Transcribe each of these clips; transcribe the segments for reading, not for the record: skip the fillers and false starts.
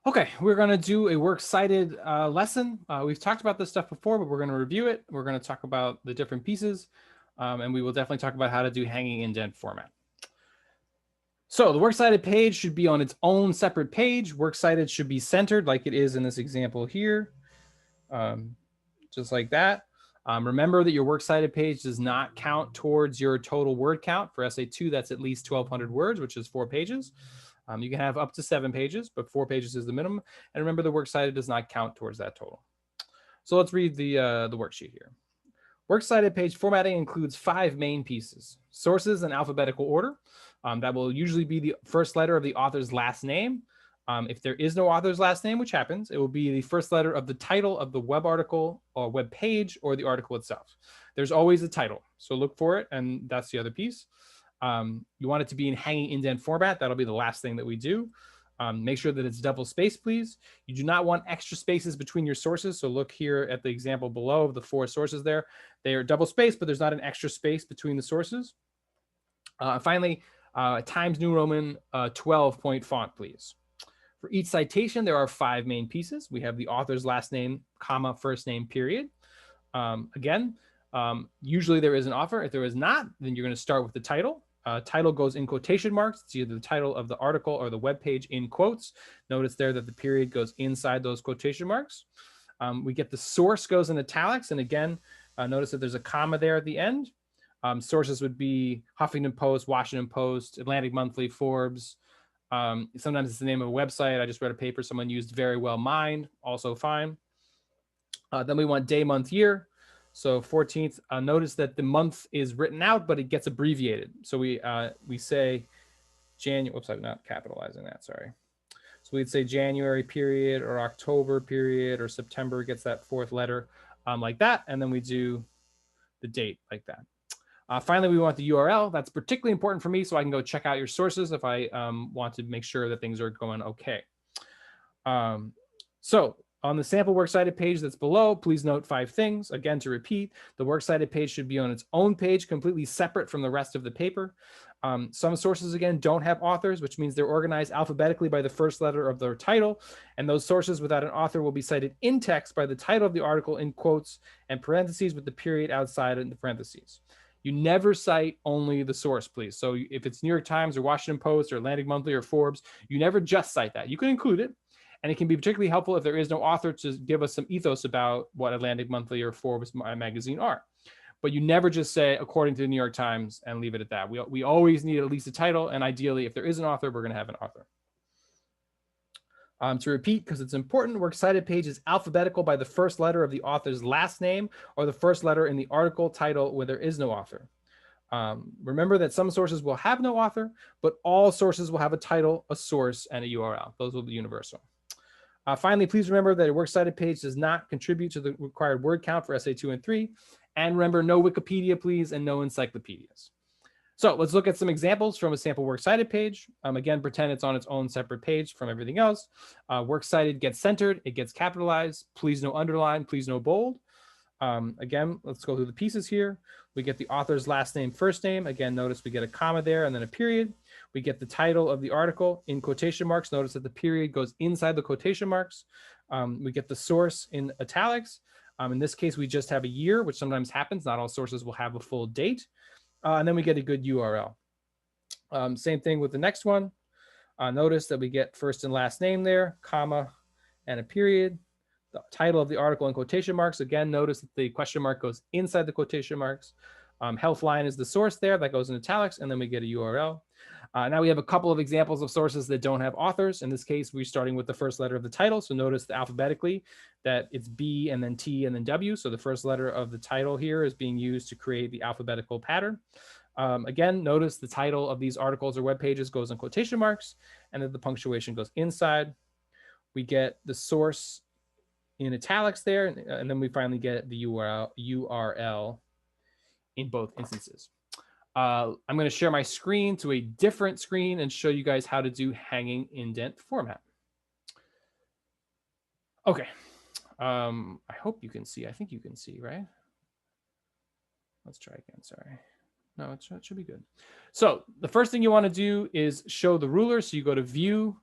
Okay, we're going to do a works cited lesson. We've talked about this stuff before, but we're going to review it. We're going to talk about the different pieces, and we will definitely talk about how to do hanging indent format. So the works cited page should be on its own separate page. Works cited should be centered like it is in this example here, just like that. Remember that your works cited page does not count towards your total word count. For Essay 2, that's at least 1,200 words, which is 4 pages. You can have up to 7 pages, but 4 pages is the minimum. And remember, the works cited does not count towards that total. So let's read the worksheet here. Works cited page formatting includes 5 main pieces: sources in alphabetical order. That will usually be the first letter of the author's last name. If there is no author's last name, which happens, it will be the first letter of the title of the web article or web page or the article itself. There's always a title, so look for it, and that's the other piece. You want it to be in hanging indent format. That'll be the last thing that we do. Make sure that it's double spaced, please. You do not want extra spaces between your sources. So look here at the example below of the 4 sources there. They are double spaced, but there's not an extra space between the sources. Finally, Times New Roman 12-point font, please. For each citation, there are 5 main pieces. We have the author's last name, comma, first name, period. Usually there is an author. If there is not, then you're going to start with the title. Title goes in quotation marks. It's either the title of the article or the web page in quotes. Notice there that the period goes inside those quotation marks. We get the source goes in italics. And again, notice that there's a comma there at the end. Sources would be Huffington Post, Washington Post, Atlantic Monthly, Forbes. Sometimes it's the name of a website. I just read a paper someone used, Very Well Mind, also fine. Then we want day, month, year. So 14th, notice that the month is written out, but it gets abbreviated. So we say January, whoops, I'm not capitalizing that, sorry. So we'd say January period or October period or September gets that 4th letter like that. And then we do the date like that. Finally, we want the URL. That's particularly important for me so I can go check out your sources if I want to make sure that things are going okay. So on the sample works cited page that's below, please note 5 things. Again, to repeat, the works cited page should be on its own page, completely separate from the rest of the paper. Some sources, again, don't have authors, which means they're organized alphabetically by the first letter of their title. And those sources without an author will be cited in text by the title of the article in quotes and parentheses with the period outside in the parentheses. You never cite only the source, please. So if it's New York Times or Washington Post or Atlantic Monthly or Forbes, you never just cite that. You can include it. And it can be particularly helpful if there is no author to give us some ethos about what Atlantic Monthly or Forbes magazine are. But you never just say, according to the New York Times, and leave it at that. We always need at least a title. And ideally, if there is an author, we're going to have an author. To repeat, because it's important, works cited page is alphabetical by the first letter of the author's last name or the first letter in the article title where there is no author. Remember that some sources will have no author, but all sources will have a title, a source, and a URL. Those will be universal. Finally, please remember that a works cited page does not contribute to the required word count for Essay 2 and 3. And remember, no Wikipedia, please, and no encyclopedias. So let's look at some examples from a sample works cited page. Again, pretend it's on its own separate page from everything else. Works cited gets centered, it gets capitalized. Please no underline, please no bold. Again, let's go through the pieces here. We get the author's last name, first name. Again, notice we get a comma there and then a period. We get the title of the article in quotation marks. Notice that the period goes inside the quotation marks. We get the source in italics. In this case, we just have a year, which sometimes happens. Not all sources will have a full date. And then we get a good URL. Same thing with the next one. Notice that we get first and last name there, comma, and a period. The title of the article in quotation marks. Again, notice that the question mark goes inside the quotation marks. Healthline is the source there. That goes in italics, and then we get a URL. Now we have a couple of examples of sources that don't have authors. In this case, we're starting with the first letter of the title. So notice that alphabetically that it's B and then T and then W. So the first letter of the title here is being used to create the alphabetical pattern. Again, notice the title of these articles or web pages goes in quotation marks, and then the punctuation goes inside. We get the source in italics there, and then we finally get the URL in both instances. I'm going to share my screen to a different screen and show you guys how to do hanging indent format. Okay. I hope you can see. I think you can see, right? Let's try again. Sorry. No, it should be good. So the first thing you want to do is show the ruler. So you go to View,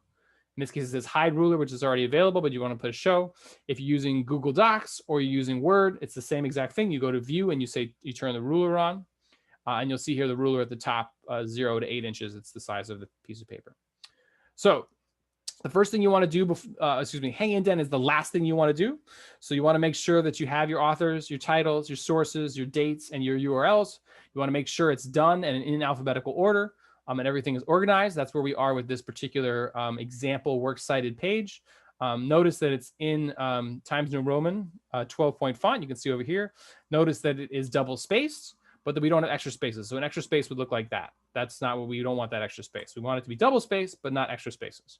In this case, it says hide ruler, which is already available, but you want to put a show. If you're using Google Docs or you're using Word, it's the same exact thing. You go to view and you turn the ruler on, and you'll see here the ruler at the top, 0 to 8 inches. It's the size of the piece of paper. So the first thing you want to do, hang indent is the last thing you want to do. So you want to make sure that you have your authors, your titles, your sources, your dates, and your URLs. You want to make sure it's done and in alphabetical order, and everything is organized. That's where we are with this particular example works cited page. Notice that it's in Times New Roman 12-point font. You can see over here. Notice that it is double spaced, but that we don't have extra spaces. So an extra space would look like that. That's not what we don't want, that extra space. We want it to be double spaced, but not extra spaces.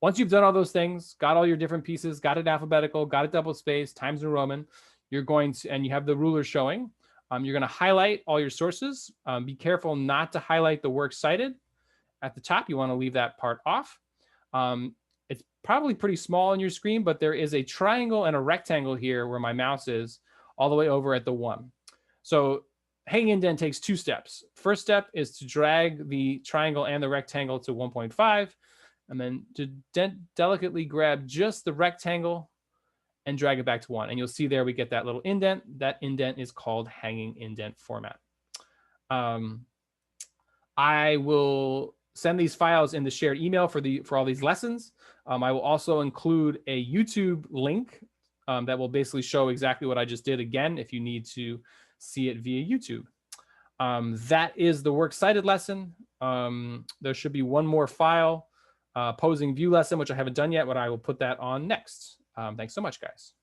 Once you've done all those things, got all your different pieces, got it alphabetical, got it double spaced, Times New Roman, you're going to, and you have the ruler showing, you're going to highlight all your sources. Be careful not to highlight the works cited at the top. You want to leave that part off. It's probably pretty small on your screen, but there is a triangle and a rectangle here where my mouse is, all the way over at the 1. So hanging indent takes 2 steps. First step is to drag the triangle and the rectangle to 1.5. And then to delicately grab just the rectangle and drag it back to 1. And you'll see there we get that little indent. That indent is called hanging indent format. I will send these files in the shared email for all these lessons. I will also include a YouTube link that will basically show exactly what I just did again if you need to see it via YouTube. That is the works cited lesson. There should be one more file. Posing view lesson, which I haven't done yet, but I will put that on next. Thanks so much, guys.